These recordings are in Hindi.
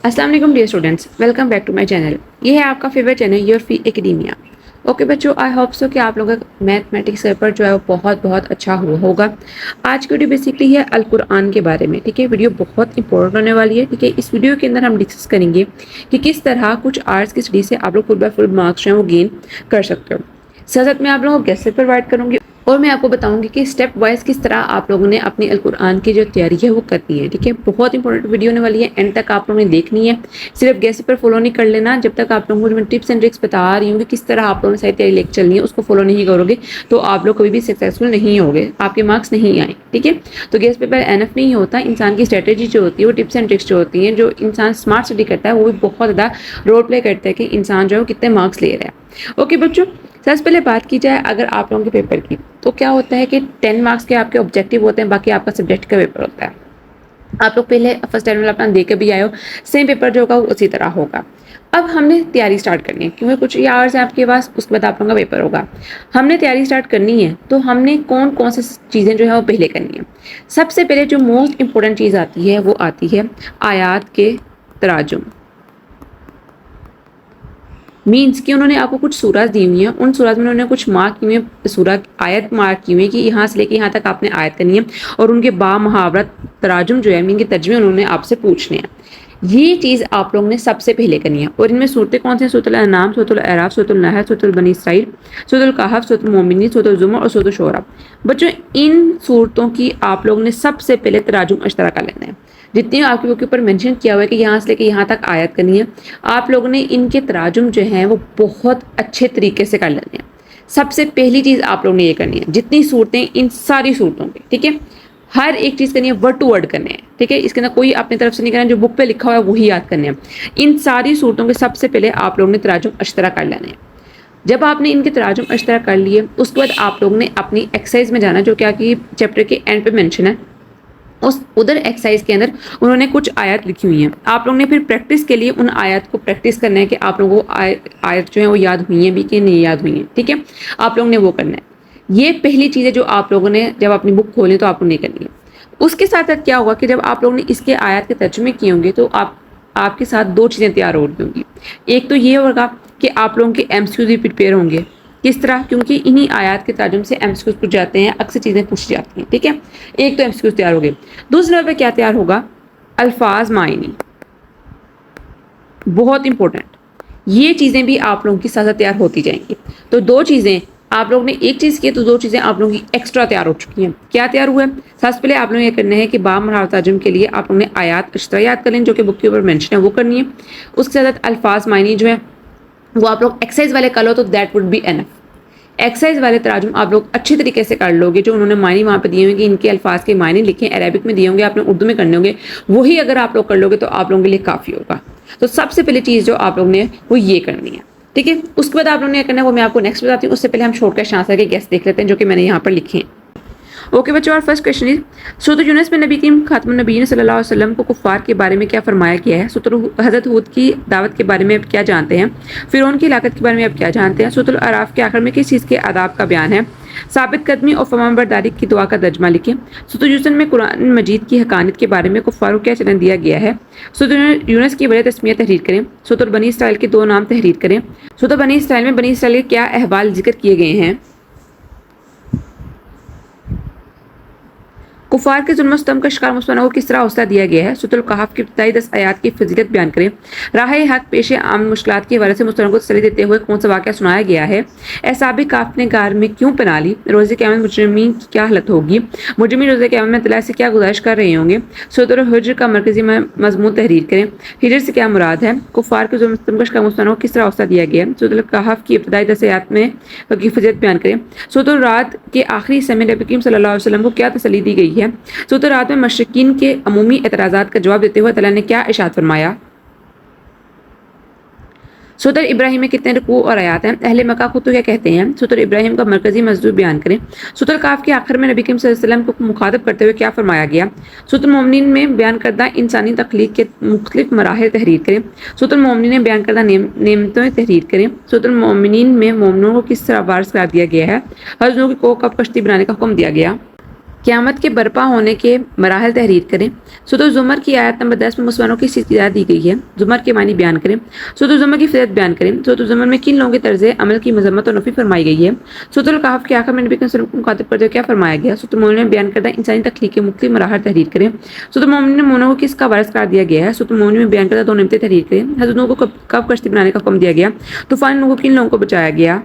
अस्सलाम वालेकुम dear students, welcome back to my channel. ये है आपका favourite channel your fee academia. Okay बच्चों, आई होप सो कि आप लोगों का मैथमेटिक्स पेपर जो है वो बहुत बहुत अच्छा हुआ होगा। आज की वीडियो बेसिकली है अल कुरान के बारे में। ठीक है, वीडियो बहुत इंपॉर्टेंट होने वाली है। ठीक है, इस वीडियो के अंदर हम डिस्कस करेंगे कि किस तरह कुछ आर्ट्स की स्टडी से आप लोग फुल बाय फुल मार्क्स जो है वो गेन कर सकते हो। साथ साथ मैं आप लोगों को गेस्ट प्रोवाइड करूंगी और मैं आपको बताऊंगी कि स्टेप वाइज किस तरह आप लोगों ने अपनी अल कुरान की जो तैयारी है वो करनी है। ठीक है, बहुत इंपॉर्टेंट वीडियो होने वाली है, एंड तक आप लोगों ने देखनी है। सिर्फ गैस पर फॉलो नहीं कर लेना। जब तक आप लोगों को मैं टिप्स एंड ट्रिक्स बता रही हूँ कि किस तरह आप लोगों ने सारी तैयारी लेकर चलनी है, उसको फॉलो नहीं करोगे तो आप लोग कभी भी सक्सेसफुल नहीं होगे, आपके मार्क्स नहीं आए। ठीक है, तो गैस पेपर एनफ नहीं होता। इंसान की स्ट्रेटेजी जो होती है, वो टिप्स एंड ट्रिक्स जो होती हैं, जो इंसान स्मार्ट स्टडी करता है वो भी बहुत ज़्यादा रोल प्ले करता है कि इंसान जो है वो कितने मार्क्स ले रहा है। ओके बच्चों, सबसे पहले बात की जाए अगर आप लोगों के पेपर की, तो क्या होता है कि 10 मार्क्स के आपके ऑब्जेक्टिव होते हैं, बाकी आपका सब्जेक्ट का पेपर होता है। आप लोग पहले फर्स्ट टाइम अपना दे के भी आए हो, सेम पेपर जो होगा वो उसी तरह होगा। अब हमने तैयारी स्टार्ट करनी है क्योंकि कुछ ये आवर्स हैं आपके पास, उसके बाद आप लोगों का पेपर होगा। हमने तैयारी स्टार्ट करनी है तो हमने कौन कौन सी चीज़ें जो है वो पहले करनी है। सबसे पहले जो मोस्ट इंपॉर्टेंट चीज़ आती है वो आती है आयात के तराजुम। मीन्स कि उन्होंने आपको कुछ सूरत दी हुई है, उन सूरत में उन्होंने कुछ मार्क किए हुए, सूरत आयत मार्क की हुई है कि यहाँ से लेके यहाँ तक आपने आयत करनी है, और उनके बा मुहावरत तराजुम जो है मीन के तर्जमे उन्होंने आपसे पूछने हैं। ये चीज़ आप लोगों ने सबसे पहले करनी है। और इनमें सूरतें कौन सी हैं? सूरतुल अनाम, सूरतुल अराफ, सूरतुल नहल, सूरतुल बनी इसराइल, सूरतुल कहफ, सूरतुल मोमिनीन, सूरतुल जुमर और सूरतुल शोरा। बच्चों, इन सूरतों की आप लोगों ने सबसे पहले तराजुम अश्तरा कर लेना है। जितनी आपकी बुक के ऊपर मेंशन किया हुआ है कि यहाँ से लेके यहाँ तक आयत करनी है, आप लोगों ने इनके तराजुम जो हैं वो बहुत अच्छे तरीके से कर लेने हैं। सबसे पहली चीज़ आप लोगों ने ये करनी है, जितनी सूरतें, इन सारी सूरतों की, ठीक है, हर एक चीज़ करनी है, वर्ड टू वर्ड करने हैं। ठीक है, इसके अंदर कोई अपनी तरफ से नहीं करना है, जो बुक पे लिखा हुआ है वही याद करने हैं। इन सारी सूरतों के सबसे पहले आप लोगों ने तराजुम अश्तरा कर लेने हैं। जब आपने इनके तराजुम अश्तरा कर लिए, उसके बाद आप लोगों ने अपनी एक्सरसाइज में जाना, जो क्या कि चैप्टर के एंड पे मेंशन है। उस उधर एक्सरसाइज के अंदर उन्होंने कुछ आयत लिखी हुई हैं। आप लोगों ने फिर प्रैक्टिस के लिए उन आयत को प्रैक्टिस करना है कि आप लोगों को आयत जो है वो याद हुई हैं भी कि नहीं याद हुई हैं। ठीक है, आप लोगों ने वो करना है। ये पहली चीज़ है जो आप लोगों ने जब अपनी बुक खोलें तो आप लोगों ने करनी है। उसके साथ साथ क्या होगा कि जब आप लोगों ने इसके आयत के तर्जुमे किए होंगे तो आपके साथ दो चीज़ें तैयार हो रही होंगी। एक तो ये होगा कि आप लोगों के एमसीक्यूज भी प्रिपेयर होंगे। किस तरह? क्योंकि इन्हीं आयत के तर्जुम से एमसीक्यूज पूछ जाते हैं, अक्सर चीज़ें पूछी जाती हैं। ठीक है, एक तो एमसीक्यूज तैयार हो गए। दूसरे नंबर पे क्या तैयार होगा? अल्फाज मायनी, बहुत इंपॉर्टेंट। ये चीज़ें भी आप लोगों की साथ साथ तैयार होती जाएंगी। तो दो चीज़ें आप लोगों ने एक चीज़ की, तो दो चीज़ें आप लोगों की एक्स्ट्रा तैयार हो चुकी हैं। क्या तैयार हुआ है? सबसे पहले आप लोगों ने ये करना है कि बामराव तर्जुम के लिए आप लोगों ने आयत अश्तरा याद कर लें, जो कि बुक के ऊपर मेंशन है, वो करनी है। उसके साथ अल्फाज मायनी जो है वो आप लोग एक्सरसाइज वाले कर लो तो that would be enough. Exercise वाले तराजुम आप लोग अच्छी तरीके से कर लोगे, जो उन्होंने मायने वहाँ पे दिए होंगे कि इनके अल्फाज के मायने लिखे अरेबिक में दिए होंगे, आपने उर्दू में करने होंगे, वही अगर आप लोग कर लोगे तो आप लोगों के लिए काफ़ी होगा। तो सबसे पहली चीज़ जो आप लोगों ने वो ये करनी है। ठीक है, उसके बाद आप लोगों ने करना है वो मैं आपको नेक्स्ट बताती हूँ। उससे पहले हम शॉर्टकट आंसर के गेस देख लेते हैं जो कि मैंने यहाँ पर लिखे हैं। ओके बच्चों, और फर्स्ट क्वेश्चन इज सूरत यूनुस में नबी करीम खातमुन नबीय्यीन सल्लल्लाहु अलैहि वसल्लम को कुफ़ार के बारे में क्या फरमाया गया है? सूरत हज़रत हूद की दावत के बारे में आप क्या जानते हैं? फ़िरौन की लाकत के बारे में आप क्या जानते हैं? सूरत अराफ के आखिर में किस चीज़ के आदाब का बयान है? साबित कदमी और फरमाबरदारी की दुआ का तर्जुमा लिखें। सूरत यूसुफ में कुरान मजीद की हकानियत के बारे में कुफ़ारों को क्या चलन दिया गया है? सूरत यूनुस की वजह तस्मिया तहरीर करें। सूरत बनी इसराइल के दो नाम तहरीर करें। सूरत बनी इसराइल में बनी इसराइल के क्या अहवाल जिक्र किए गए हैं? कुफार के जुल्म सितम का शिकार मुसलमानों को किस तरह हौसला दिया गया है? सूरत कहफ की इब्तिदाई 10 आयात की फजीलत बयान करें। राह हक पेश आम मुश्किलात के हवाले से मुसलमानों को तसल्ली देते हुए कौन सा वाक़या सुनाया गया है? एहसाबी काफ ने गार में क्यों पना ली? रोज़े क़यामत मुजरिमीन की क्या हालत होगी? मुजरिमीन रोज़े क़यामत में अल्लाह से क्या गुजारिश कर रहे होंगे? सूरत हिज्र का मरकज़ी मज़मून तहरीर करें। हिज्र से क्या मुराद है? कुफार के जुल्म सितम का शिकार मुसलमानों को किस तरह हौसला दिया गया है? सूरत कहफ की इब्तिदाई 10 आयात में की फजीलत बयान करें। सूरत रात के आखिरी हिस्से में नबी करीम सल्लल्लाहु अलैहि वसल्लम को क्या तसल्ली दी गई है? सूरत रात में मशरिकीन के अमूमी एतराज़ात का जवाब देते हुए तआला ने क्या इरशाद फरमाया? सूरत इब्राहिम में कितने रुकू और आयात हैं? अहले मक्का को तो क्या कहते हैं? सूरत इब्राहिम का मरकजी मजदूर बयान करें। सूरत काफ के आखिर में नबी करीम सल्लल्लाहु अलैहि वसल्लम को मुखातब करते हुए क्या फरमाया गया? सूरत मोमिनीन में बयान करदा इंसानी तख्लीक के मुख्तलिफ मराहिल तहरीर करें। सूरत मोमिनीन में बयान करदा नेमतें तहरीर करें। सूरत मोमिनीन में मोमिनों को किस तरह वारिस करार दिया गया है? हज़रत नूह को कब कश्ती बनाने का हुक्म दिया गया? क़यामत के बर्पा होने के मराहल तहरीर करें। सूरह ज़ुमर की आयत नंबर 10 में मुसलमानों की इस्तिदा दी गई है। ज़ुमर के मानी बयान करें। सूरह ज़ुमर की फ़ज़ीलत बयान करें। सूरह ज़ुमर में किन लोगों के तर्ज़ अमल की मज़म्मत और नफ़ी फरमाई गई है। सूरह कहफ़ के आखिर में नबी को मुखातिब करते हुए क्या फरमाया गया। सूरह मोमिन में बयान करदा इंसानी तख्लीक के मुख्तलिफ मराहल तहरीर करें। सूरह मोमिन में मोमिनों को किसका वारिस करार दिया गया है। सूरह मोमिन में बयान करदा 2 नेमतें तहरीर करें। हज़रत नूह को कब कश्ती बनाने का हुक्म दिया गया। तूफ़ान नूह को किन लोगों को बचाया गया।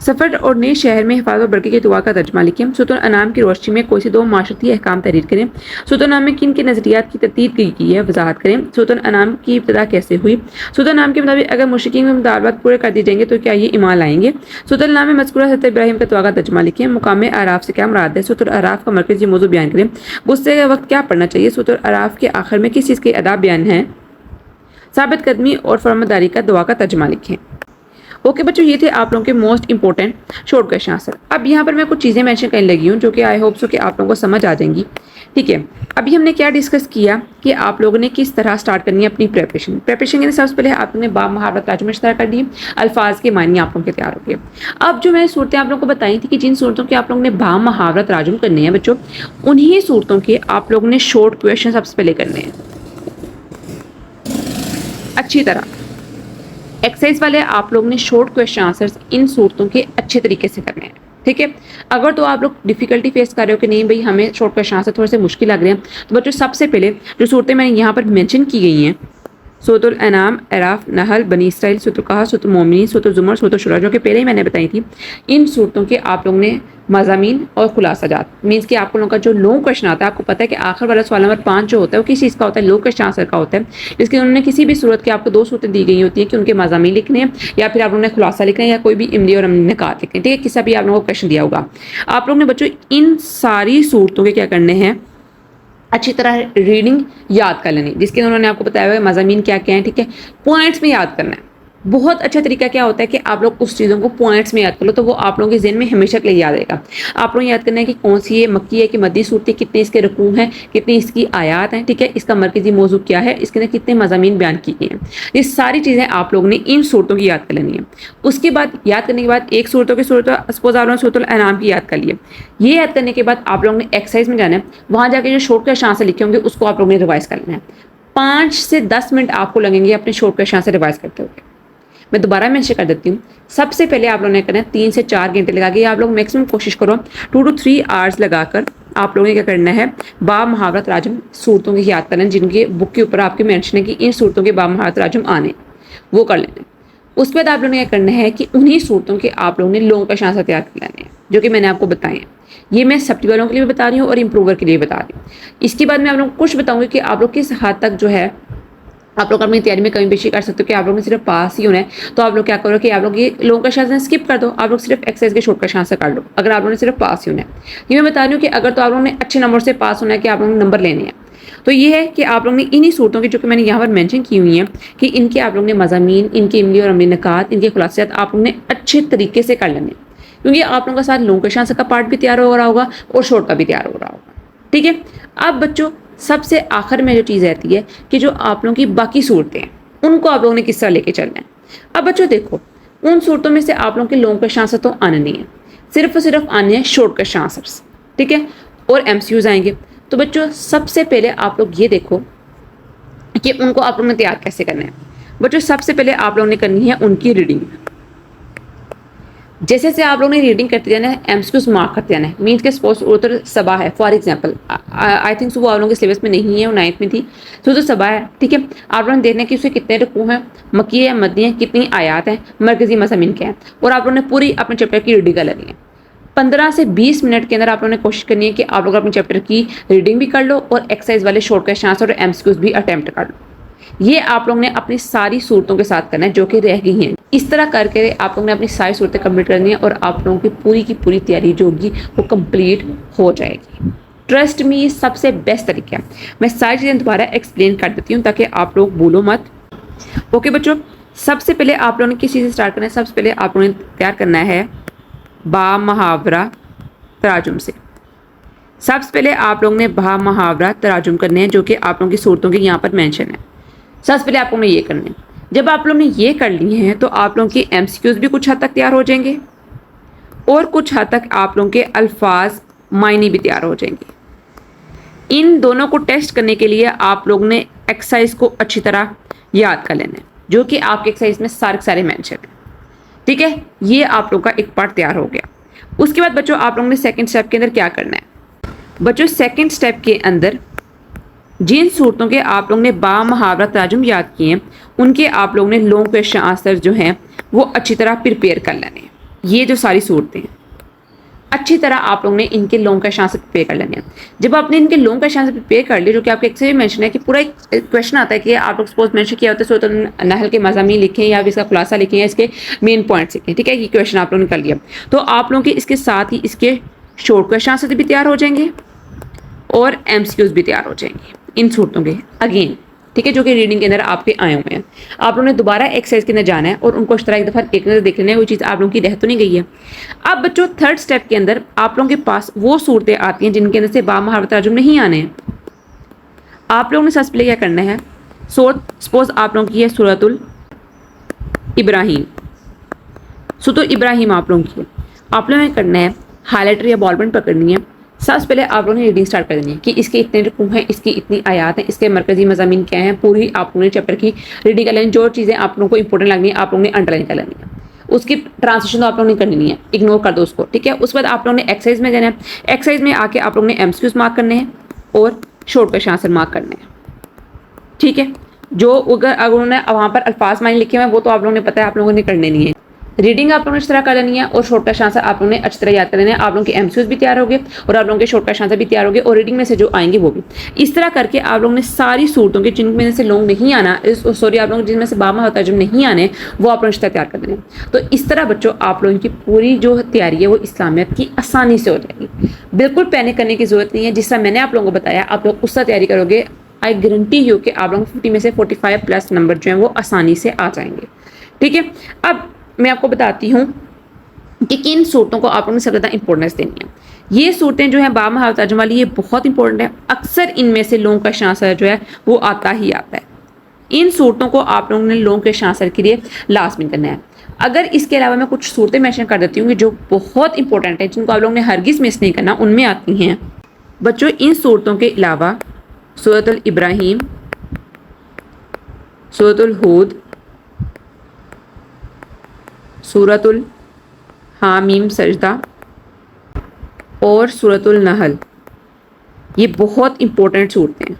सफ़र और नए शहर में हिफाजत और बरकत की दुआ का तर्जमा लिखें। सूरह अनाम की रोशनी में कोई से 2 माशरती अहकाम तहरीर करें। सूरह अनाम में किन के नज़रियात की तरतीब की गई है वजाहत करें। सूरह अनाम की इब्तिदा कैसे हुई। सूरह अनाम के मुताबिक अगर मुशरिकीन के मुतालबात पूरे कर दिए जाएंगे तो क्या ये ईमान लाएंगे। सूरह अनाम में मज़कूरा हज़रत इब्राहीम का दुआ का तर्जमा लिखें। मुकाम आराफ से क्या मुराद है। सूरह आराफ का मरकज़ी मौजू बयान करें। गुस्से के वक्त क्या पढ़ना चाहिए। सूरह आराफ के आखिर में किस चीज़ के आदाब बयान है। साबित कदमी और फरमादारी का दुआ का तर्जमा लिखें। ओके बच्चों, ये थे आप लोगों के most important short question answer. अब यहाँ पर मैं कुछ चीज़ें मेंशन करने लगी हूँ जो कि आई होप सो कि आप लोगों को समझ आ जाएंगी। ठीक है, अभी हमने क्या डिस्कस किया कि आप लोगों ने किस तरह स्टार्ट करनी है अपनी प्रिपरेशन के सबसे पहले आप लोगों ने बाब मुहावरत तर्जुमा स्टार्ट कर दी, अल्फाज के मानी आप लोगों के तैयार हो गए। अब जो मैंने सूरतें आप लोगों को बताई थी कि जिन सूरतों के आप लोगों ने बाब मुहावरत तर्जुमा करने हैं बच्चों, उन्हीं सूरतों के आप लोगों ने शॉर्ट क्वेश्चन सबसे पहले करने हैं अच्छी तरह। एक्सरसाइज वाले आप लोगों ने शॉर्ट क्वेश्चन आंसर्स इन सूरतों के अच्छे तरीके से करने हैं। ठीक है, अगर तो आप लोग डिफिकल्टी फेस कर रहे हो कि नहीं भाई हमें शॉर्ट क्वेश्चन आंसर थोड़े से मुश्किल लग रहे हैं, तो बच्चों सबसे पहले जो सूरतें मैंने यहाँ पर मेंशन की गई हैं, सूरह अनाम, अराफ, नहल, बनी इसराइल, सूरह कहफ, सूरह मोमिनीन, सूरह जुमर, सूरह शुरा, जो कि पहले ही मैंने बताई थी, इन सूरतों के आप लोगों ने मज़ामीन और खुलासाजात मीन्स कि आप लोगों का जो लॉन्ग क्वेश्चन आता है, आपको पता है कि आखिर वाला सवाल नंबर 5 जो होता है वो किस चीज़ का होता है, लॉन्ग क्वेश्चन आंसर का होता है। इसके उन्होंने किसी भी सूरत के आपको 2 सूरतें दी गई होती हैं कि उनके मज़ामीन लिखने हैं या फिर आप लोगों ने खुलासा लिखना है या कोई भी इमली और अमली निकात लिखने हैं। ठीक है, किसी भी आप लोगों को क्वेश्चन दिया होगा, आप लोगों ने बच्चों इन सारी सूरतों के क्या करने हैं, अच्छी तरह रीडिंग याद कर लेनी, जिसके उन्होंने आपको बताया हुआ मज़ामीन क्या क्या है। ठीक है, पॉइंट्स में याद करना है। बहुत अच्छा तरीका क्या होता है कि आप लोग उस चीज़ों को पॉइंट्स में याद कर लो, तो वो आप लोगों के ज़हन में हमेशा के लिए याद रहेगा। आप लोग याद करना है कि कौन सी ये मक्की है कि मद्दी सूरत, कितने इसके रुकू हैं, कितनी इसकी आयात हैं। ठीक है, इसका मरकज़ी मौजू क्या है, इसके अंदर कितने मज़ामीन बयान किए गए हैं। ये सारी चीज़ें आप लोगों ने इन सूरतों की याद कर लेनी है। उसके बाद याद करने के बाद एक सूरतों की सूरत सपोज आप लोगों ने सूरत अनाम की याद कर लिया। ये याद करने के बाद आप लोगों ने एक्सरसाइज में जाना है, वहाँ जाके जो शॉर्ट क्वेश्चन आंसर लिखे होंगे उसको आप लोगों ने रिवाइज करना है। 5 से 10 मिनट आपको लगेंगे अपने शॉर्ट क्वेश्चन आंसर रिवाइज करते हुए। मैं दोबारा मेंशन कर देती हूँ, सबसे पहले आप लोगों ने करना है 3 से 4 घंटे लगा के, आप लोग मैक्सिमम कोशिश करो 2 to 3 आवर्स लगाकर आप लोगों ने क्या करना है, बाब मुहावरत राजम सूरतों की याद करना है, जिनके बुक के ऊपर आपके मेंशन है कि इन सूरतों के बाब मुहावरत राजम आने, वो कर लेने। उसके बाद आप लोगों ने क्या करना है कि उन्हीं सूरतों के आप लोगों ने लॉन्ग क्वेश्चन आंसर तैयार कर लेने हैं, जो कि मैंने आपको बताए हैं। ये मैं सब्टी वालों के लिए भी बता रही हूँ और इम्प्रूवर के लिए बता रही हूँ। इसके बाद मैं आप लोगों को कुछ बताऊँगी कि आप लोग किस हद तक जो है आप लोग अपनी तैयारी में कमी पेशी कर सकते हो कि आप लोगों ने सिर्फ पास ही होना है, तो आप लोग क्या करो कि आप लोग ये लॉन्ग क्वेश्चन आंसर स्किप कर दो, आप लोग सिर्फ एक्सरसाइज के शॉर्ट क्वेश्चन आंसर कर लो, अगर आप लोगों ने सिर्फ पास ही होना है। ये मैं बता रही हूँ कि अगर तो आप लोगों ने अच्छे नंबर से पास होना है कि आप लोगों ने नंबर लेने हैं, तो ये है कि आप लोगों ने इन्हीं सूरतों की जो कि मैंने यहाँ पर मेंशन की हुई हैं कि इनके आप लोगों ने मज़ामीन, इनके इमली और अमली निकात, इनके खुलासात आप लोगों ने अच्छे तरीके से कर लेने, क्योंकि आप लोगों का साथ लॉन्ग क्वेश्चन आंसर का पार्ट भी तैयार हो रहा होगा और शॉर्ट का भी तैयार हो रहा होगा। ठीक है, अब बच्चों सबसे आखिर में जो चीज़ रहती है कि जो आप लोगों की बाकी सूरतें हैं उनको आप लोगों ने किस तरह लेके चलना है। अब बच्चों देखो, उन सूरतों में से आप लोगों के लॉन्ग क्वेश्चन आंसर तो आने नहीं है, सिर्फ और सिर्फ आने हैं शॉर्ट क्वेश्चन आंसर्स। ठीक है, और एमसीक्यूज आएंगे। तो बच्चों सबसे पहले आप लोग ये देखो कि उनको आप लोगों ने तैयार कैसे करना है। बच्चों सबसे पहले आप लोगों ने करनी है उनकी रीडिंग। जैसे जैसे आप लोगों ने रीडिंग करते जाना है, एमसीक्यूज मार्क करते जाना है। मीन्स के सपोज उधर सबा है फॉर एग्जांपल, आई थिंक वो आप लोगों के सिलेबस में नहीं है, वो 9th में थी, तो सबा है। ठीक है, आप लोगों ने देखना है कि उसके कितने रुकू हैं, मक्की है, मद्दी है, कितनी आयात हैं, मरकजी मज़ामीन क्या है, और आप लोगों ने पूरी अपने चैप्टर की रीडिंग कर लेनी है। 15 से 20 मिनट के अंदर आप लोगों ने कोशिश करनी है कि आप लोग अपने चैप्टर की रीडिंग भी कर लो और एक्सरसाइज वाले शॉर्ट क्वेश्चन आंसर और एमसीक्यूज भी अटेम्प्ट कर लो। ये आप लोग ने अपनी सारी सूरतों के साथ करना है जो कि रह गई हैं। इस तरह करके आप लोग ने अपनी सारी सूरतें कंप्लीट करनी है और आप लोगों की पूरी तैयारी जो होगी वो कंप्लीट हो जाएगी। ट्रस्ट में ये सबसे बेस्ट तरीका है। मैं सारी चीज़ें दोबारा एक्सप्लेन कर देती हूँ ताकि आप लोग भूलो मत। ओके बच्चों, सबसे पहले आप लोगों ने किस चीज़ से स्टार्ट करना है, सबसे पहले आप लोगों ने तैयार करना है बा मुहावरा तराजुम से। सबसे पहले आप लोगों ने बा मुहावरा तराजुम करने हैं जो कि आप लोगों की सूरतों के यहाँ पर मेंशन है। सबसे पहले आप लोगों ने ये करने हैं। जब आप लोगों ने ये कर लिए हैं तो आप लोगों की एमसीक्यूज भी कुछ हद तक तैयार हो जाएंगे और कुछ हद तक आप लोगों के अल्फाज मायने भी तैयार हो जाएंगे। इन दोनों को टेस्ट करने के लिए आप लोगों ने एक्सरसाइज को अच्छी तरह याद कर लेना है, जो कि आपके एक्सरसाइज में सारे मेंशन है। ठीक है, ये आप लोग का एक पार्ट तैयार हो गया। उसके बाद बच्चों आप लोगों ने सेकंड स्टेप के अंदर क्या करना है। बच्चों सेकंड स्टेप के अंदर जिन सूरतों के आप लोगों ने बा मुहावरा तराजुम याद किए हैं, उनके आप लोगों ने लॉन्ग क्वेश्चन आंसर जो हैं वो अच्छी तरह प्रिपेयर कर लेने हैं। ये जो सारी सूरतें हैं अच्छी तरह आप लोगों ने इनके लॉन्ग क्वेश्चन आंसर प्रिपेयर कर लेने हैं। जब आपने इनके लॉन्ग क्वेश्चन आंसर प्रिपेयर कर लिए, जो कि आपके एक्सरसाइज में मेंशन है कि पूरा एक क्वेश्चन आता है कि आप लोग सपोज मेंशन किया होता है सूरत नहल के मज़ामीन लिखें या इसका खुलासा लिखें या इसके मेन पॉइंट्स लिखें। ठीक है, ये क्वेश्चन आप लोगों ने कर लिया, तो आप लोगों के इसके साथ ही इसके शॉर्ट क्वेश्चन आंसर भी तैयार हो जाएंगे और MCQs भी तैयार हो जाएंगे इन सूरतों के अगेन। ठीक है, जो कि रीडिंग के अंदर आपके आए हुए हैं। आप लोगों ने दोबारा एक्सरसाइज के अंदर जाना है और उनको इस तरह एक दफ़ा एक नज़र देख लेना है, वो चीज़ आप लोगों की रह तो नहीं गई है। अब बच्चों थर्ड स्टेप के अंदर आप लोगों के पास वो सूरतें आती हैं जिनके अंदर से बा मुहावरा तराजुम नहीं आने हैं। आप लोगों ने सबसे पहले क्या करना है, सपोज आप लोगों की है सूरतुल इब्राहिम, सूरतुल इब्राहिम आप लोगों की है। आप लोगों ने करना है हाईलाइटर या बॉल पेन पकड़नी है। सबसे पहले आप लोगों ने रीडिंग स्टार्ट कर देनी है कि इसके इतने रुकू हैं, इसकी इतनी आयात हैं, इसके मरकजी मज़ामीन क्या हैं, पूरी आप लोगों ने चैप्टर की रीडिंग कर लेनी। जो चीज़ें आप लोगों को इंपॉर्टेंट लगनी है आप लोगों ने अंडरलाइन कर लेनी है। उसकी ट्रांसलेशन तो आप लोगों ने करनी नहीं है, इग्नोर कर दो उसको। ठीक है, उस बाद आप लोगों ने एक्सरसाइज में जाना है। एक्सरसाइज में आके आप लोगों ने MCQs मार्क करने हैं और शॉर्ट क्वेश्चन आंसर मार्क करने हैं। ठीक है, जो अगर उन्होंने वहाँ पर अल्फाज मायने लिखे हुए हैं वो तो आप लोगों ने पता है, आप लोगों ने करने नहीं है। रीडिंग आप लोगों ने इस तरह कर लेनी है और शॉर्ट क्वेश्चन आंसर आप लोगों ने अच्छी तरह याद कर लेना है। आप लोगों के MCQs भी तैयार हो गए और आप लोगों के शॉर्ट क्वेश्चन आंसर भी तैयार हो गए और रीडिंग में से जो आएंगे वो भी। इस तरह करके आप लोगों ने सारी सूरतों के जिनमें से लॉन्ग नहीं आना, सॉरी आप लोगों जिनमें से बा मुहावरा तराजुम नहीं आने, वो आप लोगों ने इस तरह तैयार कर देने। तो इस तरह बच्चों आप लोगों की पूरी जो तैयारी है वो इस्लामियत की आसानी से हो जाएगी। बिल्कुल पैनिक करने की जरूरत नहीं है। जिस तरह मैंने आप लोगों को बताया आप लोग उससे तैयारी करोगे, आई गारंटी यू कि आप लोगों को 50 में से 45 प्लस नंबर जो हैं वो आसानी से आ जाएंगे। ठीक है, अब मैं आपको बताती हूँ कि किन सूरतों को आप लोगों ने सबसे ज़्यादा इंपॉर्टेंस देनी है। ये सूरतें जो हैं बा मुहावरा तराजुम वाली, ये बहुत इंपॉर्टेंट है। अक्सर इनमें से लॉन्ग क्वेश्चन आंसर जो है वो आता ही आता है। इन सूरतों को आप लोगों ने लॉन्ग क्वेश्चन आंसर के लिए लाजमी करना है। अगर इसके अलावा मैं कुछ सूरतें मेंशन कर देती हूँ जो बहुत इंपॉर्टेंट है, जिनको आप लोगों ने हरगिज़ मिस नहीं करना, उनमें आती हैं बच्चों इन सूरतों के अलावा सूरतुल इब्राहिम, सूरतुल हूद, सूरतुल हामीम सजदा और सूरतुल नहल। ये बहुत इंपॉर्टेंट सूरतें हैं।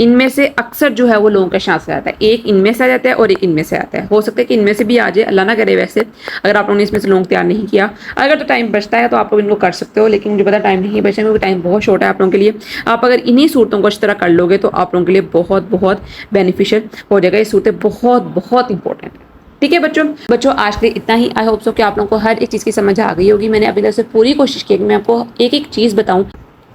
इनमें से अक्सर जो है वो लोगों का शांस आता है, एक इनमें से आ जाता है और एक इनमें से आता है। हो सकता है कि इनमें से भी आ जाए, अल्लाह ना करे। वैसे अगर आप लोगों ने इसमें से लोग तैयार नहीं किया, अगर तो टाइम बचता है तो आप लोग इनको कर सकते हो, लेकिन मुझे पता टाइम नहीं बचेगा क्योंकि टाइम बहुत शॉर्ट है आप लोगों के लिए। आप अगर इन्हीं सूरतों को इस तरह कर लोगे तो आप लोगों के लिए बहुत बहुत बेनिफिशियल हो जाएगा। ये सूरतें बहुत बहुत इंपॉर्टेंट है। ठीक है बच्चों आज के लिए इतना ही। आई होप सो कि आप लोगों को हर एक चीज़ की समझ आ गई होगी। मैंने अभी तक से पूरी कोशिश की कि मैं आपको एक एक चीज़ बताऊं,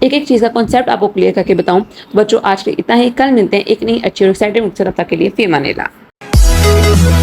एक एक चीज़ का कॉन्सेप्ट आपको क्लियर करके बताऊं। तो बच्चों आज के लिए इतना ही। कल मिलते हैं एक नई अच्छी और एक्साइटिंग तब तक के लिए फी अमान अल्लाह।